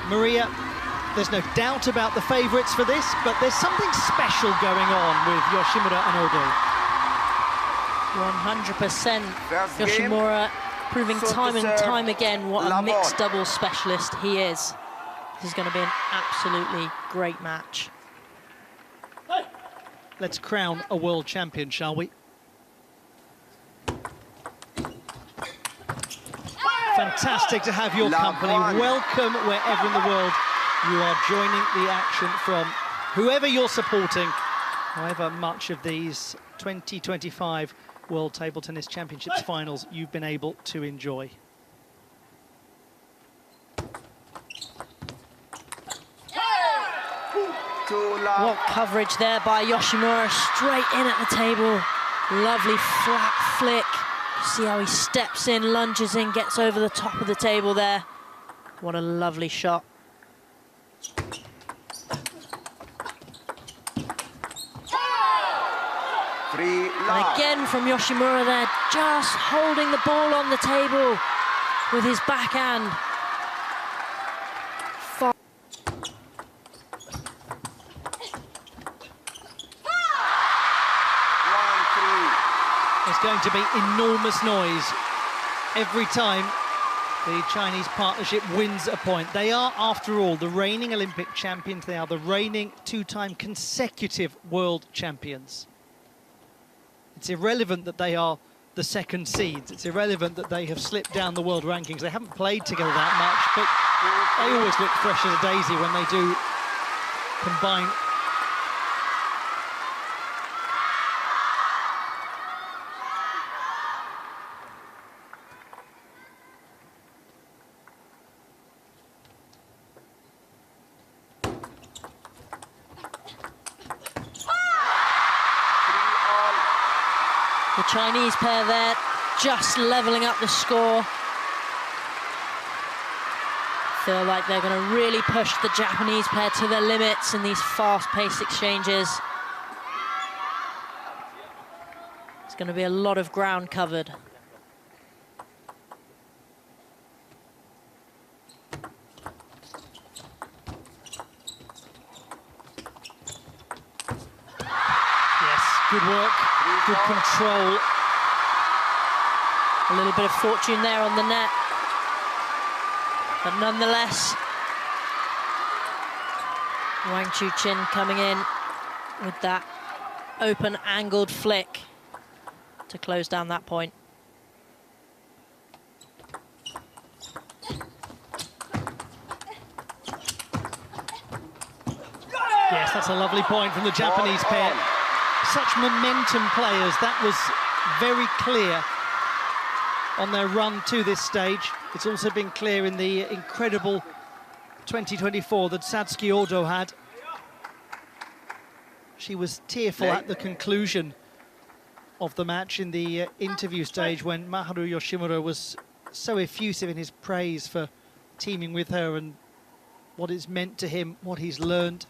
Maria, there's no doubt about the favourites for this, but there's something special going on with Yoshimura and Odo. 100%. Yoshimura proving time and time again what a mixed doubles specialist he is. This is going to be an absolutely great match. Let's crown a world champion, shall we? Fantastic to have your company. Welcome wherever in the world you are joining the action from. Whoever you're supporting, however much of these 2025 World Table Tennis Championships finals you've been able to enjoy. What coverage there by Yoshimura, straight in at the table. Lovely flat flick. See how he steps in, lunges in, gets over the top of the table there. What a lovely shot. And again from Yoshimura there, just holding the ball on the table with his backhand. There's going to be enormous noise every time the Chinese partnership wins a point. They are, after all, the reigning Olympic champions. They are the reigning two-time consecutive world champions. It's irrelevant that they are the second seeds. It's irrelevant that they have slipped down the world rankings. They haven't played together that much, but they always look fresh as a daisy when they do combine. The Chinese pair there, just levelling up the score. Feel like they're going to really push the Japanese pair to their limits in these fast-paced exchanges. It's going to be a lot of ground covered. Yes, good work. Good control. A little bit of fortune there on the net. But nonetheless, Wang Chuqin coming in with that open angled flick to close down that point. Yes, that's a lovely point from the Japanese pair. Such momentum players, that was very clear on their run to this stage. It's also been clear in the incredible 2024 that Satsuki Odo had. She was tearful at the conclusion of the match in the interview stage when Maharu Yoshimura was so effusive in his praise for teaming with her and what it's meant to him, what he's learned.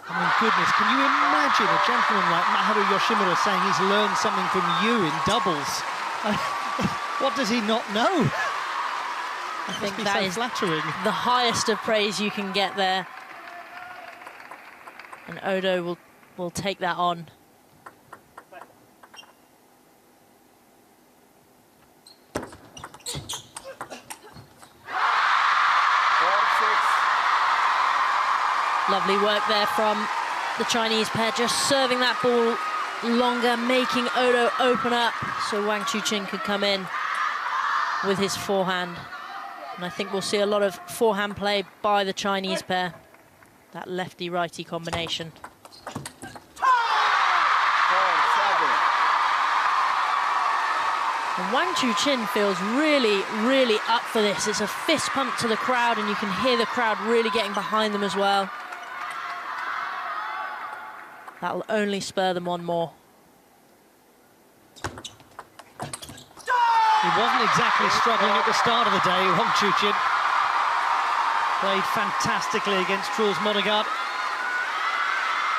I mean, goodness, can you imagine a gentleman like Maharu Yoshimura saying he's learned something from you in doubles? What does he not know? I think that is flattering. The highest of praise you can get there. And Odo will take that on. Lovely work there from the Chinese pair, just serving that ball longer, making Odo open up so Wang Chuqin could come in with his forehand. And I think we'll see a lot of forehand play by the Chinese pair, that lefty-righty combination. And Wang Chuqin feels really, really up for this. It's a fist pump to the crowd, and you can hear the crowd really getting behind them as well. That'll only spur them on more. He wasn't exactly struggling at the start of the day, Wang Chuqin. Played fantastically against Truls Modegaard.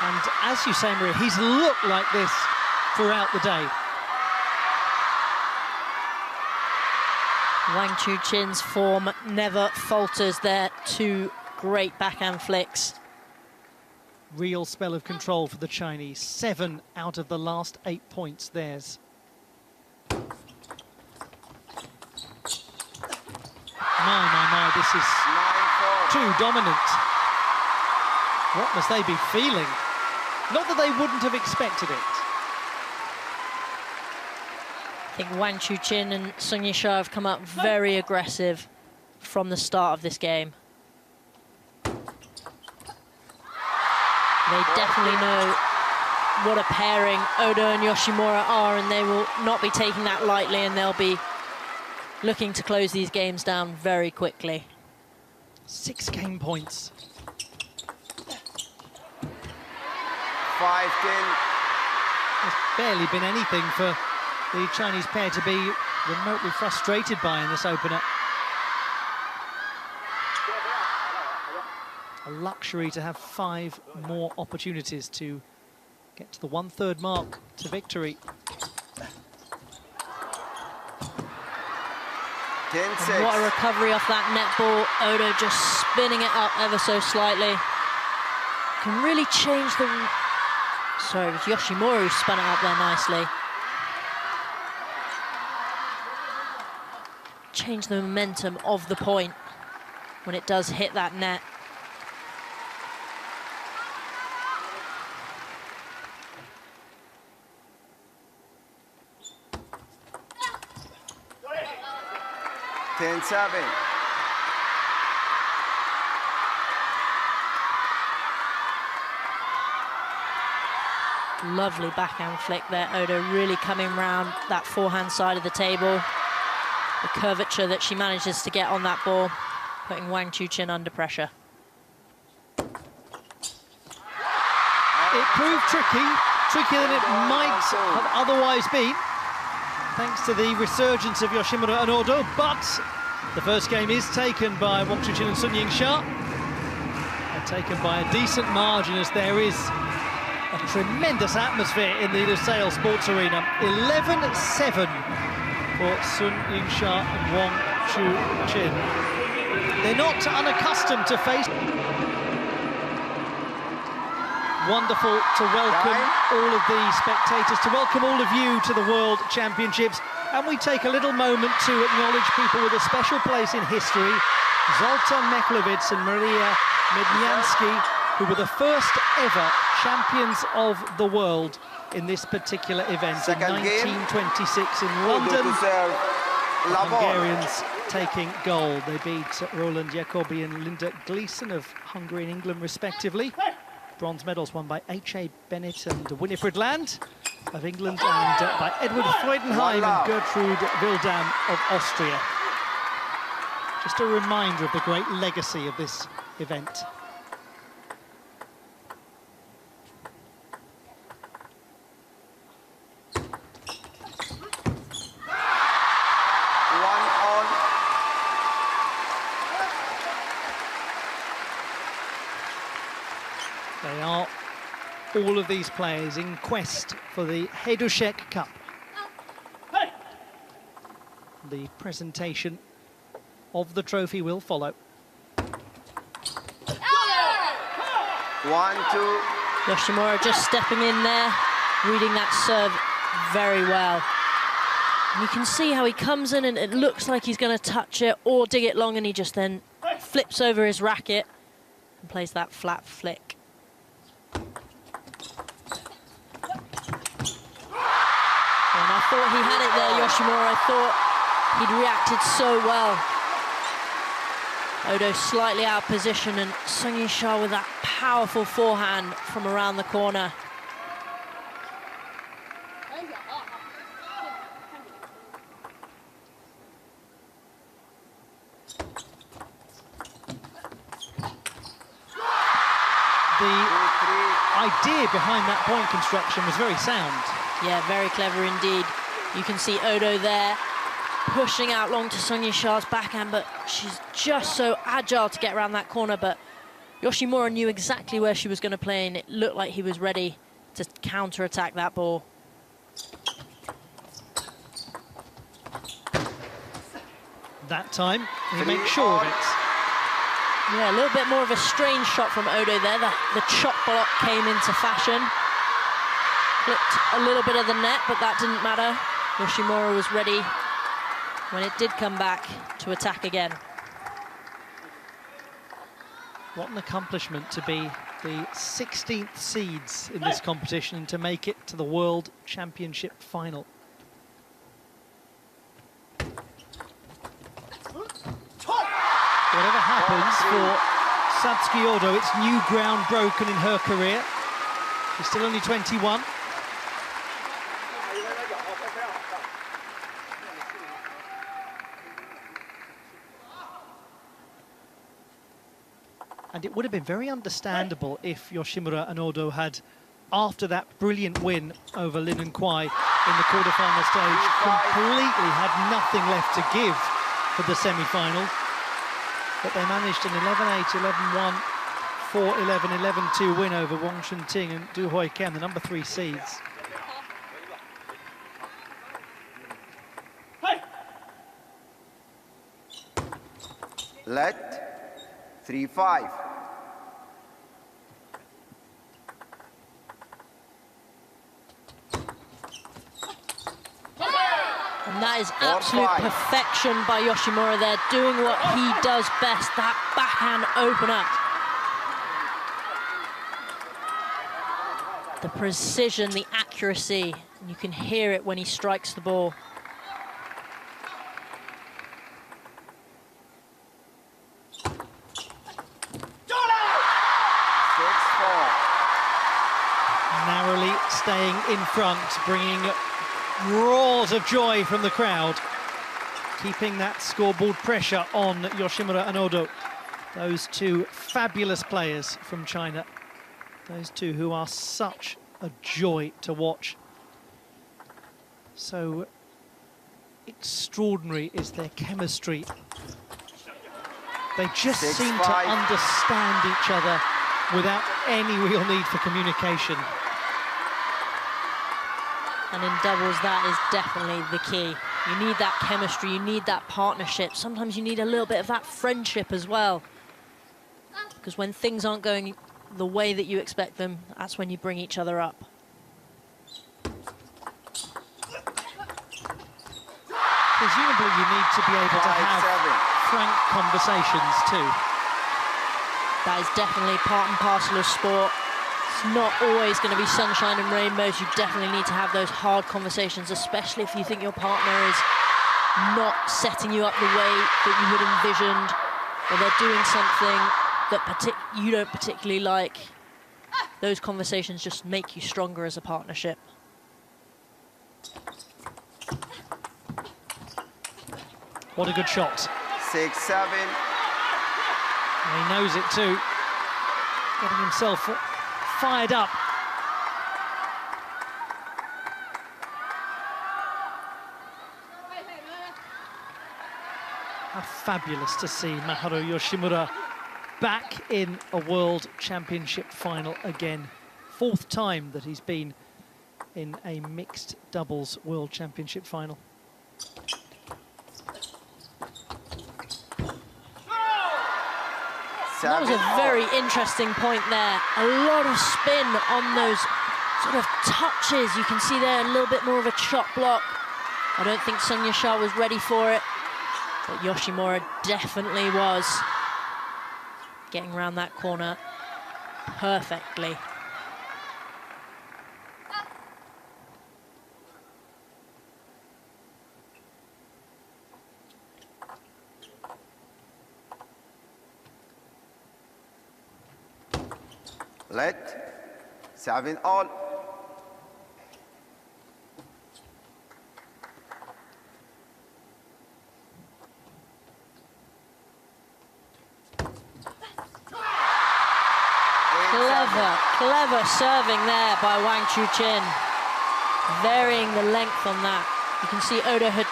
And as you say, Maria, he's looked like this throughout the day. Wang Chuqin's form never falters there. Two great backhand flicks. Real spell of control for the Chinese. 7 out of the last 8 points theirs. My, this is too dominant. What must they be feeling? Not that they wouldn't have expected it. I think Wang Chuqin and Sung Yingsha have come up very aggressive from the start of this game. They definitely know what a pairing Odo and Yoshimura are, and they will not be taking that lightly, and they'll be looking to close these games down very quickly. 6 game points. 5-10. There's barely been anything for the Chinese pair to be remotely frustrated by in this opener. A luxury to have 5 more opportunities to get to the 1/3 mark to victory. 10-6. And what a recovery off that net ball. Odo just spinning it up ever so slightly. Can really change the... Sorry, it was Yoshimura who spun it up there nicely. Change the momentum of the point when it does hit that net. Ten-7. Lovely backhand flick there. Odo really coming round that forehand side of the table. The curvature that she manages to get on that ball, putting Wang Chuqin under pressure. It proved trickier than it might have otherwise been, thanks to the resurgence of Yoshimura and Odo, but the first game is taken by Wang Chuqin and Sung Yingsha, and taken by a decent margin, as there is a tremendous atmosphere in the Lusail Sports Arena. 11-7 for Sung Yingsha and Wang Chuqin. They're not unaccustomed to face. Wonderful to welcome all of the spectators, to welcome all of you to the World Championships. And we take a little moment to acknowledge people with a special place in history. Zoltan Mechlovitz and Maria Medniansky, who were the first ever champions of the world in this particular event in 1926 in London. The Hungarians taking gold. They beat Roland Jacobi and Linda Gleeson of Hungary and England, respectively. Bronze medals won by H.A. Bennett and Winifred Land of England, and by Edward Freudenheim and Gertrude Wildam of Austria. Just a reminder of the great legacy of this event. They are, all of these players, in quest for the Hedushek Cup. The presentation of the trophy will follow. 1-2. Yoshimura just stepping in there, reading that serve very well. And you can see how he comes in and it looks like he's going to touch it or dig it long, and he just then flips over his racket and plays that flat flick. And I thought he had it there, Yoshimura. I thought he'd reacted so well. Odo slightly out of position, and Sung Yingsha with that powerful forehand from around the corner. The idea behind that point construction was very sound. Yeah, very clever indeed. You can see Odo there pushing out long to Sung Yingsha's backhand, but she's just so agile to get around that corner. But Yoshimura knew exactly where she was going to play, and it looked like he was ready to counter-attack that ball. That time, he makes sure of it. Yeah, a little bit more of a strange shot from Odo there. The chop block came into fashion. Clipped a little bit of the net, but that didn't matter. Yoshimura was ready when it did come back to attack again. What an accomplishment to be the 16th seeds in this competition and to make it to the World Championship final. Whatever happens for Satsuki Odo, it's new ground broken in her career. She's still only 21. And it would have been very understandable if Yoshimura and Odo had, after that brilliant win over Lin and Kwai in the quarterfinal stage, completely had nothing left to give for the semi-final. But they managed an 11-8, 11-1, 4-11, 11-2 win over Wang Chunting and Du Hoi Ken, the number 3 seeds. Let 3-5. And that is absolute perfection by Yoshimura there, doing what he does best, that backhand opener. The precision, the accuracy, and you can hear it when he strikes the ball. Narrowly staying in front, bringing roars of joy from the crowd, keeping that scoreboard pressure on Yoshimura and Odo. Those two fabulous players from China. Those two who are such a joy to watch. So extraordinary is their chemistry. They just seem to understand each other without any real need for communication. And in doubles, that is definitely the key. You need that chemistry, you need that partnership. Sometimes you need a little bit of that friendship as well. Because when things aren't going the way that you expect them, that's when you bring each other up. Presumably you need to be able to have frank conversations too. That is definitely part and parcel of sport. It's not always going to be sunshine and rainbows. You definitely need to have those hard conversations, especially if you think your partner is not setting you up the way that you had envisioned, or they're doing something that you don't particularly like. Those conversations just make you stronger as a partnership. What a good shot. 6-7. And he knows it too. Getting himself fired up. How fabulous to see Maharu Yoshimura back in a World Championship final again. 4th time that he's been in a mixed doubles World Championship final. That was a very interesting point there. A lot of spin on those sort of touches. You can see there a little bit more of a chop block. I don't think Sung Yashar was ready for it, but Yoshimura definitely was. Getting around that corner perfectly. Let 7 all. Clever serving there by Wang Chuqin. Varying the length on that. You can see Odo had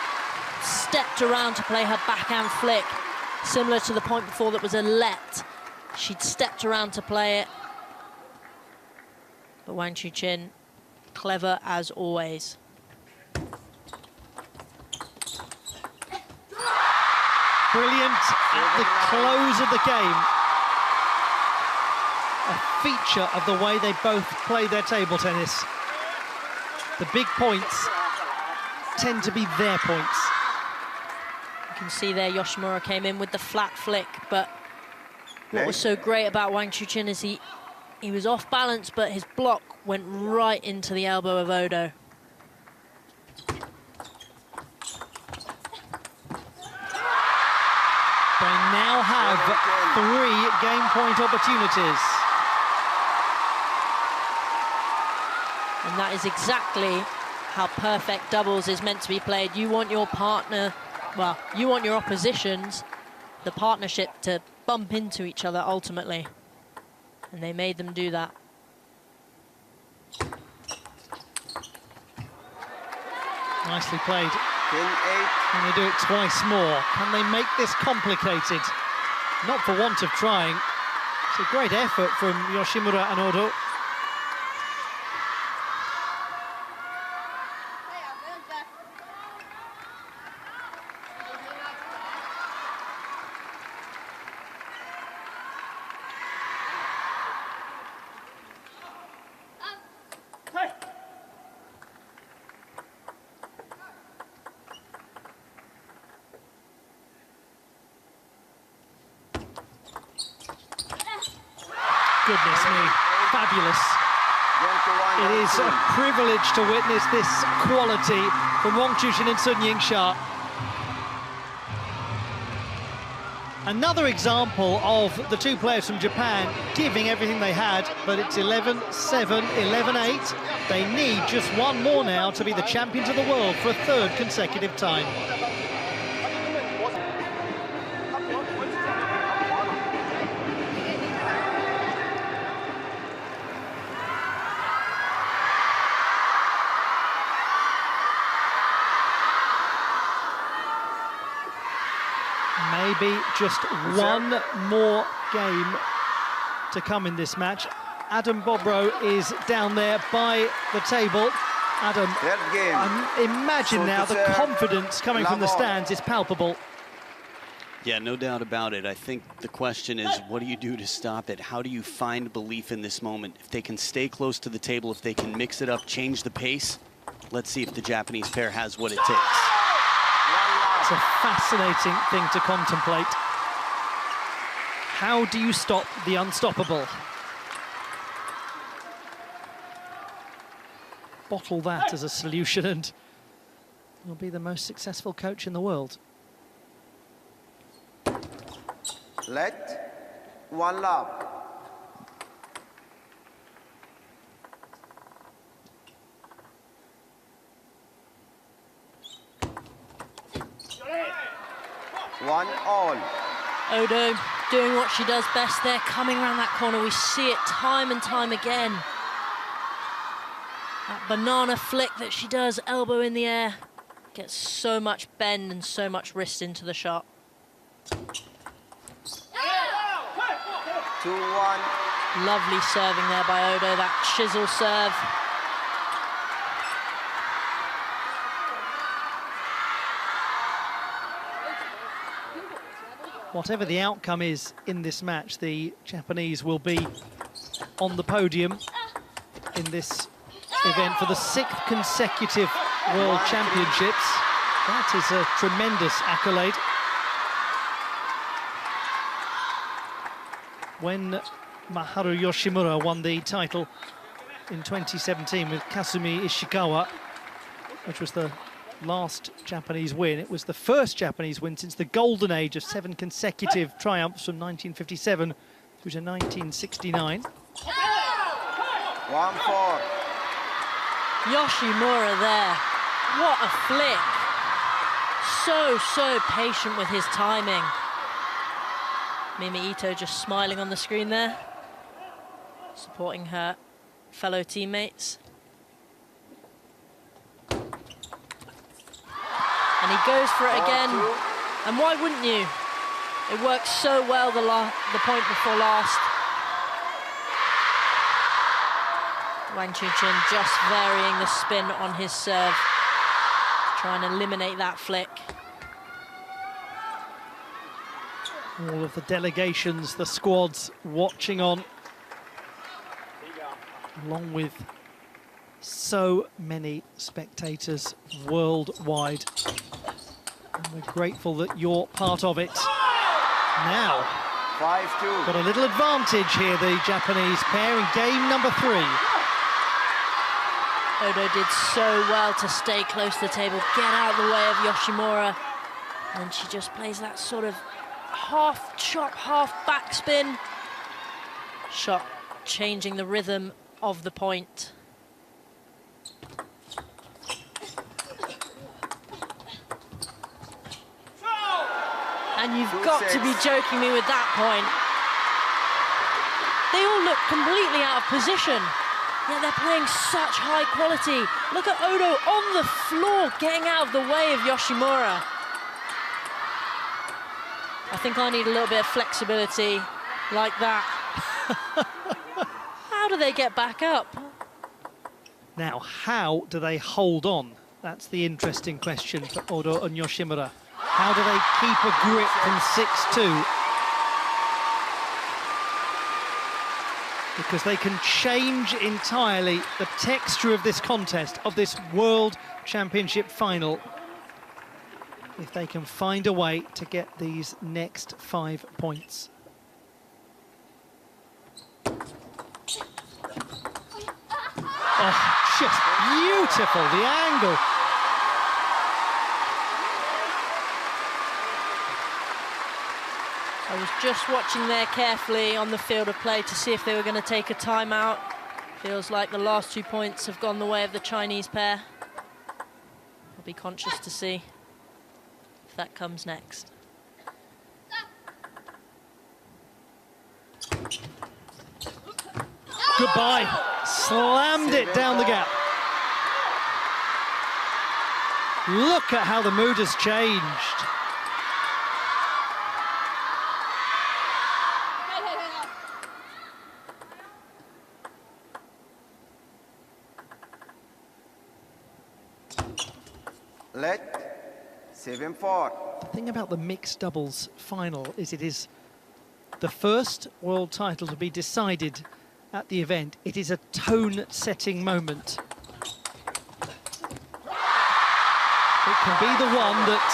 stepped around to play her backhand flick, similar to the point before that was a let. She'd stepped around to play it. But Wang Chuqin, clever as always. brilliant at the close of the game. A feature of the way they both play their table tennis. The big points tend to be their points. You can see there Yoshimura came in with the flat flick, but what was so great about Wang Chuqin is he was off balance, but his block went right into the elbow of Odo. They now have 3 game point opportunities. And that is exactly how perfect doubles is meant to be played. You want your partner, well, you want your oppositions, the partnership, to bump into each other ultimately. And they made them do that. Nicely played. King 8. Can they do it twice more? Can they make this complicated? Not for want of trying. It's a great effort from Yoshimura and Odo. Goodness me, fabulous. It is a privilege to witness this quality from Wang Chuqin and Yingsha. Another example of the 2 players from Japan giving everything they had, but it's 11-7, 11-8. They need just 1 more now to be the champions of the world for a 3rd consecutive time. Maybe just 1 more game to come in this match. Adam Bobrow is down there by the table. Adam, imagine now the confidence coming from the stands is palpable. Yeah, no doubt about it. I think the question is, what do you do to stop it? How do you find belief in this moment? If they can stay close to the table, if they can mix it up, change the pace, let's see if the Japanese pair has what it takes. It's a fascinating thing to contemplate. How do you stop the unstoppable? Bottle that as a solution and you'll be the most successful coach in the world. Let 1 love. One all. Odo doing what she does best there, coming around that corner. We see it time and time again. That banana flick that she does, elbow in the air, gets so much bend and so much wrist into the shot. 2-1. Lovely serving there by Odo, that chisel serve. Whatever the outcome is in this match, the Japanese will be on the podium in this event for the 6th consecutive World Championships. That is a tremendous accolade. When Maharu Yoshimura won the title in 2017 with Kasumi Ishikawa, which was the last Japanese win. It was the first Japanese win since the golden age of 7 consecutive triumphs from 1957 through to 1969. 1-4. Yoshimura there, what a flick. So patient with his timing. Mimi Ito just smiling on the screen there, supporting her fellow teammates. And he goes for it again, and why wouldn't you? It worked so well the point before last. Wang Chuqin just varying the spin on his serve, trying to eliminate that flick. All of the delegations, the squads watching on, along with so many spectators worldwide. And we're grateful that you're part of it. Now, 5-2. got a little advantage here, the Japanese pair, in game number 3. Odo did so well to stay close to the table, get out of the way of Yoshimura. And she just plays that sort of half chop, half backspin shot, changing the rhythm of the point. And you've got to be joking me with that point. They all look completely out of position, yet they're playing such high quality. Look at Odo on the floor, getting out of the way of Yoshimura. I think I need a little bit of flexibility like that. How do they get back up? Now, how do they hold on? That's the interesting question for Odo and Yoshimura. How do they keep a grip from 6-2? Because they can change entirely the texture of this contest, of this World Championship final, if they can find a way to get these next 5 points. Oh, just beautiful, the angle. I was just watching there carefully on the field of play to see if they were going to take a timeout. Feels like the last 2 points have gone the way of the Chinese pair. I'll be conscious to see if that comes next. Goodbye. Slammed it down the gap. Look at how the mood has changed. Let 7-4. The thing about the mixed doubles final is it is the first world title to be decided at the event. It is a tone-setting moment. It can be the one that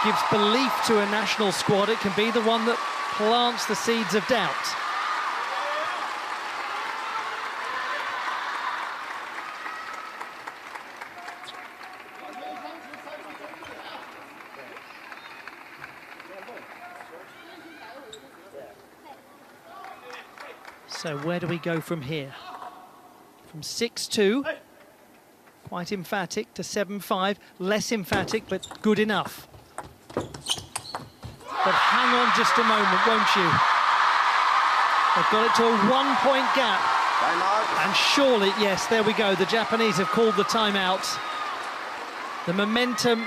gives belief to a national squad. It can be the one that plants the seeds of doubt. So where do we go from here? From 6-2, quite emphatic, to 7-5, less emphatic, but good enough. But hang on just a moment, won't you? They've got it to a 1-point gap. Timeout. And surely, yes, there we go. The Japanese have called the timeout. The momentum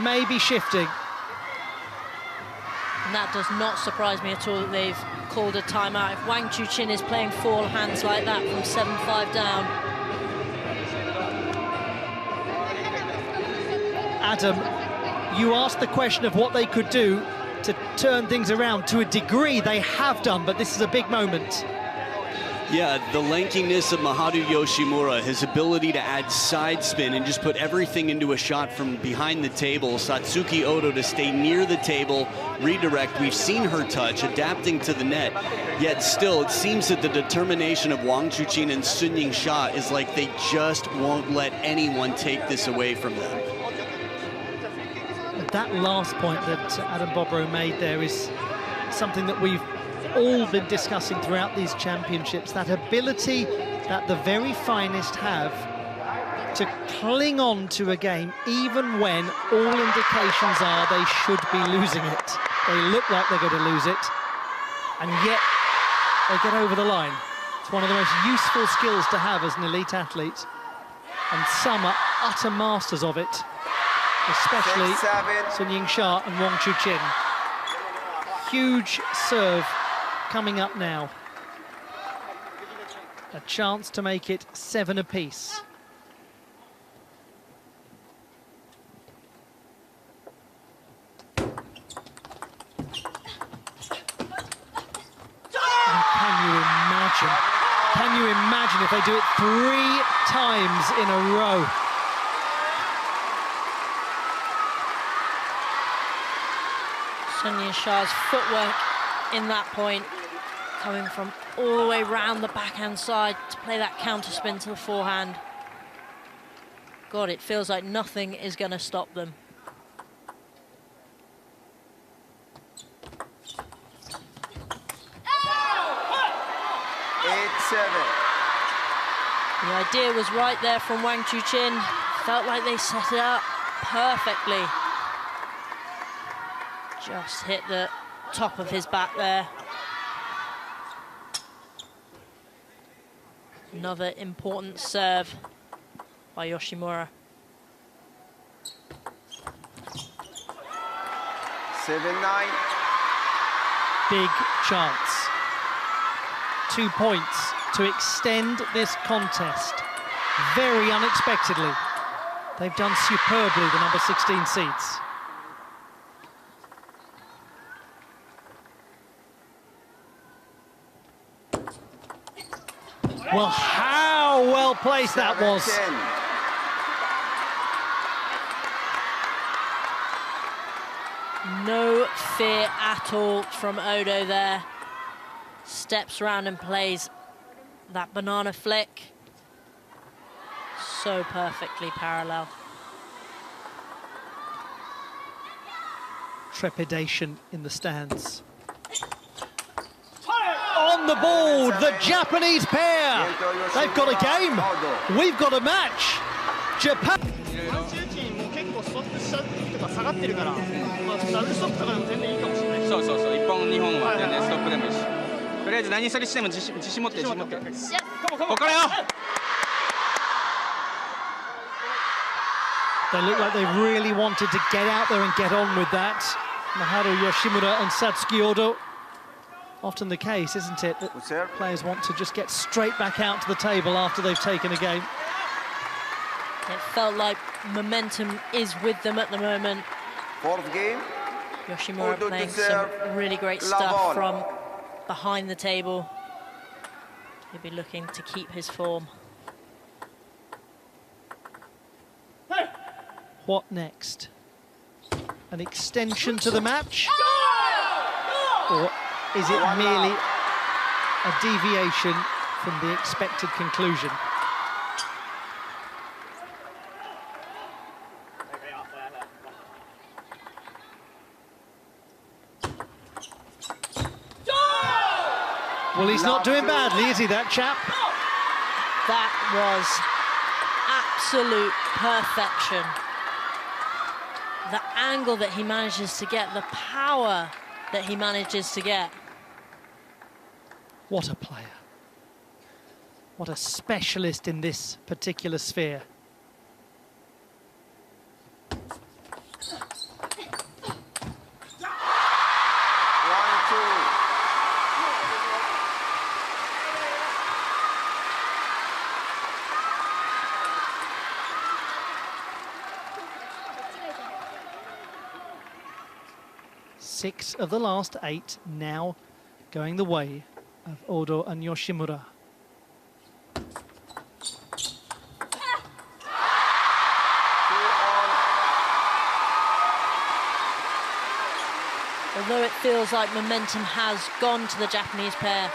may be shifting. And that does not surprise me at all that they've called a timeout. If Wang Chuqin is playing four hands like that from 7-5 down. Adam, you asked the question of what they could do to turn things around. To a degree, they have done, but this is a big moment. Yeah, the lankiness of Maharu Yoshimura, his ability to add side spin and just put everything into a shot from behind the table. Satsuki Odo to stay near the table, redirect. We've seen her touch, adapting to the net. Yet still, it seems that the determination of Wang Chuqin and Yingsha is like they just won't let anyone take this away from them. That last point that Adam Bobrow made there is something that we've all been discussing throughout these championships, that ability that the very finest have to cling on to a game even when all indications are they should be losing it. They look like they're going to lose it, and yet they get over the line. It's one of the most useful skills to have as an elite athlete, and some are utter masters of it, especially Yingsha and Wang Chuqin. Huge serve coming up now. A chance to make it 7 apiece. imagine? Can you imagine if they do it 3 times in a row? Sun Yingsha's footwork in that point, coming from all the way round the backhand side to play that counter spin to the forehand. God, it feels like nothing is going to stop them. The idea was right there from Wang Chuqin. Felt like they set it up perfectly. Just hit the top of his back there. Another important serve by Yoshimura. 7-9. Big chance. 2 points to extend this contest. Very unexpectedly. They've done superbly, the number 16 seeds. Well, how well placed that was. No fear at all from Odo there. Steps around and plays that banana flick. So perfectly parallel. Trepidation in the stands. On the board, the Japanese pair. They've got a game. We've got a match. Japan. They look like they really wanted to get out there and get on with that. Maharu Yoshimura and Satsuki Odo. Often the case, isn't it, that players want to just get straight back out to the table after they've taken a game. It felt like momentum is with them at the moment. 4th game. Yoshimura playing some really great stuff from behind the table. He'll be looking to keep his form. What next? An extension to the match? Or is it merely a deviation from the expected conclusion? Well, he's not doing badly, is he, that chap? That was absolute perfection. The angle that he manages to get, the power that he manages to get. What a player. What a specialist in this particular sphere. Six of the last 8 now going the way of Odo and Yoshimura. Although it feels like momentum has gone to the Japanese pair.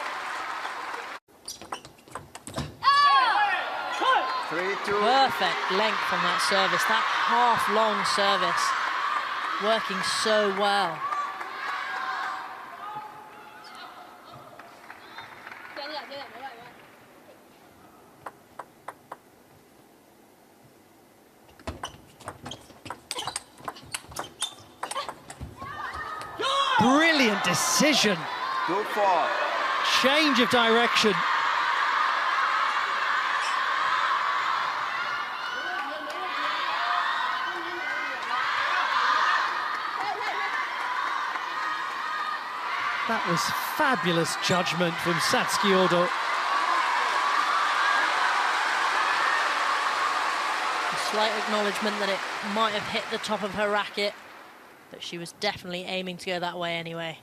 3-2. Perfect length from that service, that half-long service, working so well. Brilliant decision. 2-4. Change of direction. That was fabulous judgment from Satsuki Odo. A slight acknowledgement that it might have hit the top of her racket, but she was definitely aiming to go that way anyway.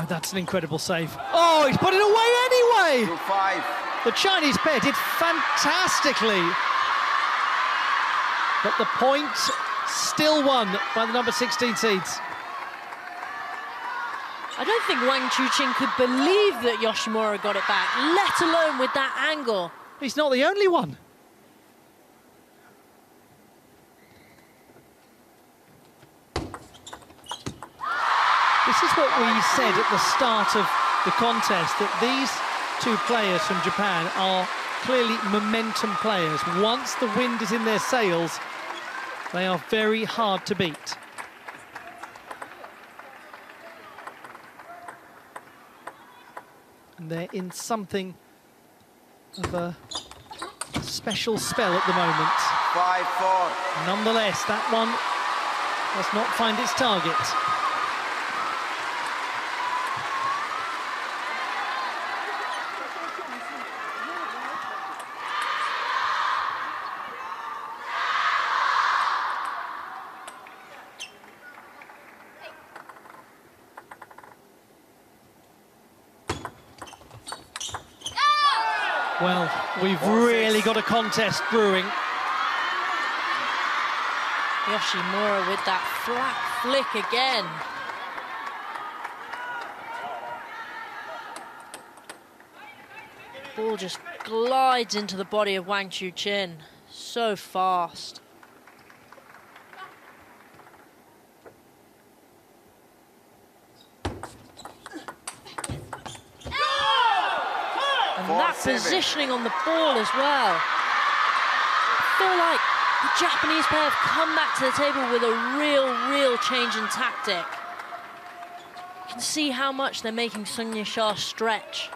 Oh, that's an incredible save. Oh, he's put it away anyway! 2-5. The Chinese pair did fantastically. But the point still won by the number 16 seeds. I don't think Wang Chuqin could believe that Yoshimura got it back, let alone with that angle. He's not the only one. This is what we said at the start of the contest, that these two players from Japan are clearly momentum players. Once the wind is in their sails, they are very hard to beat. And they're in something of a special spell at the moment. 5-4. Nonetheless, that one does not find its target. Well, we've really got a contest brewing. Yoshimura with that flat flick again. Ball just glides into the body of Wang Chuqin. So fast. And that positioning on the ball as well. I feel like the Japanese pair have come back to the table with a real change in tactic. You can see how much they're making Sung Yingsha stretch.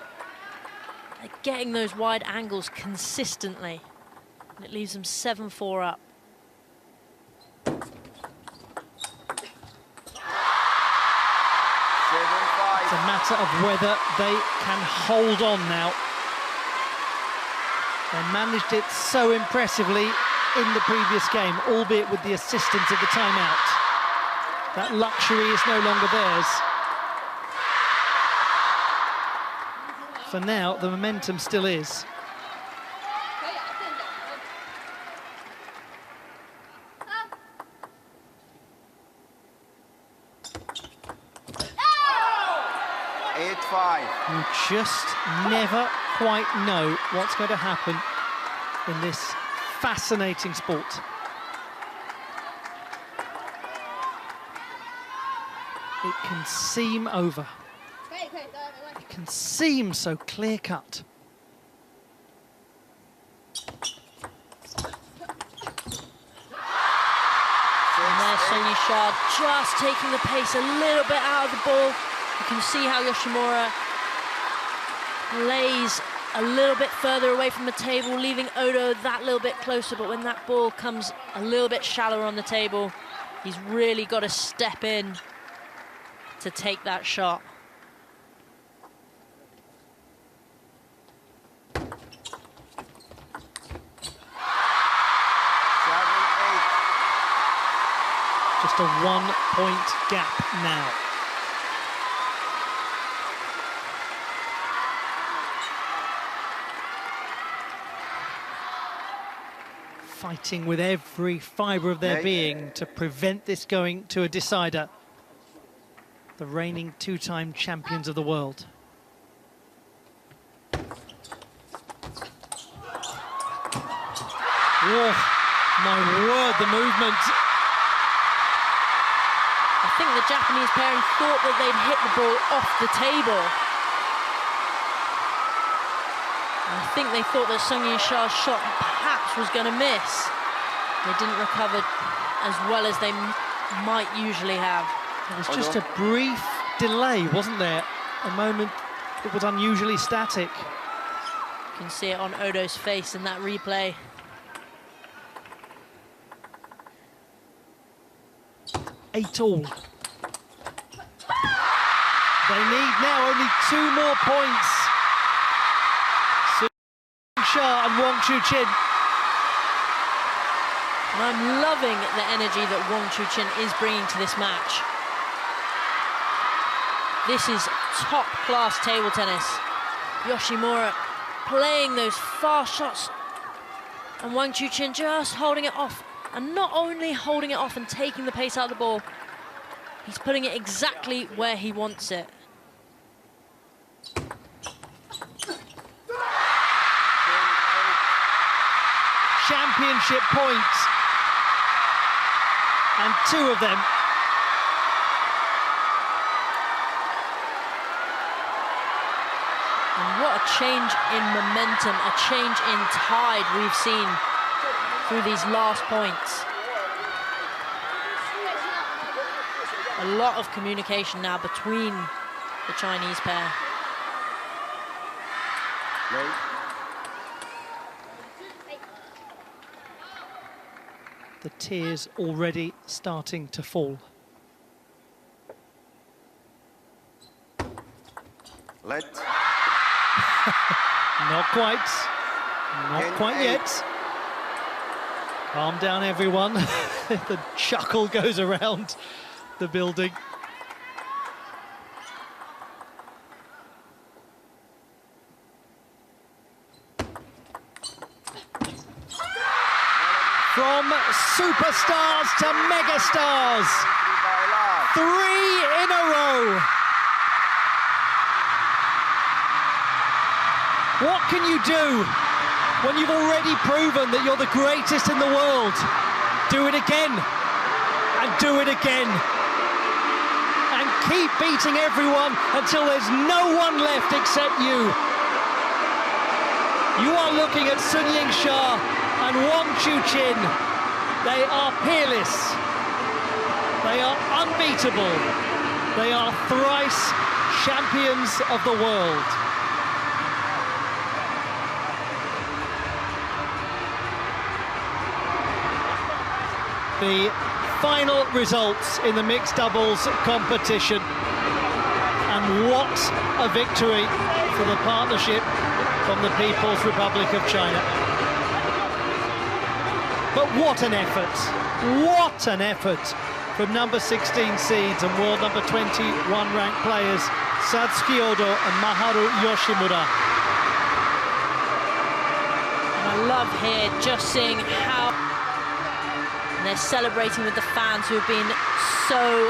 They're getting those wide angles consistently. And it leaves them 7-4 up. It's a matter of whether they can hold on now. They managed it so impressively in the previous game, albeit with the assistance of the timeout. That luxury is no longer theirs. For now, the momentum still is. You just never quite know what's going to happen in this fascinating sport. It can seem over. It can seem so clear-cut. And there's Sung Yingsha just taking the pace a little bit out of the ball. You can see how Yoshimura lays a little bit further away from the table, leaving Odo that little bit closer, but when that ball comes a little bit shallower on the table, he's really got to step in to take that shot. Just a 1-point gap now. Fighting with every fibre of their being to prevent this going to a decider. The reigning two-time champions of the world. Oh, my word, the movement. I think the Japanese pairing thought that they'd hit the ball off the table. I think they thought that Sung Yingsha's shot perhaps was going to miss. They didn't recover as well as they might usually have. There was just a brief delay, wasn't there? A moment that was unusually static. You can see it on Odo's face in that replay. Eight all. They need now only 2 more points. Yingsha and Wang Chuqin. And I'm loving the energy that Wang Chuqin is bringing to this match. This is top-class table tennis. Yoshimura playing those fast shots, and Wang Chuqin just holding it off. And not only holding it off and taking the pace out of the ball, he's putting it exactly where he wants it. Championship points, and 2 of them. And what a change in momentum, a change in tide we've seen through these last points. A lot of communication now between the Chinese pair. The tears already starting to fall. Let. Not quite. Not quite yet. Calm down, everyone. The chuckle goes around the building. From superstars to megastars. 3 in a row. What can you do when you've already proven that you're the greatest in the world? Do it again, and do it again. And keep beating everyone until there's no one left except you. You are looking at Yingsha and Wang Chuqin. They are peerless. They are unbeatable. They are thrice champions of the world. The final results in the mixed doubles competition. And what a victory for the partnership from the People's Republic of China. But what an effort! What an effort from number 16 seeds and world number 21 ranked players Satsuki Odo and Maharu Yoshimura. And I love here just seeing how they're celebrating with the fans who have been so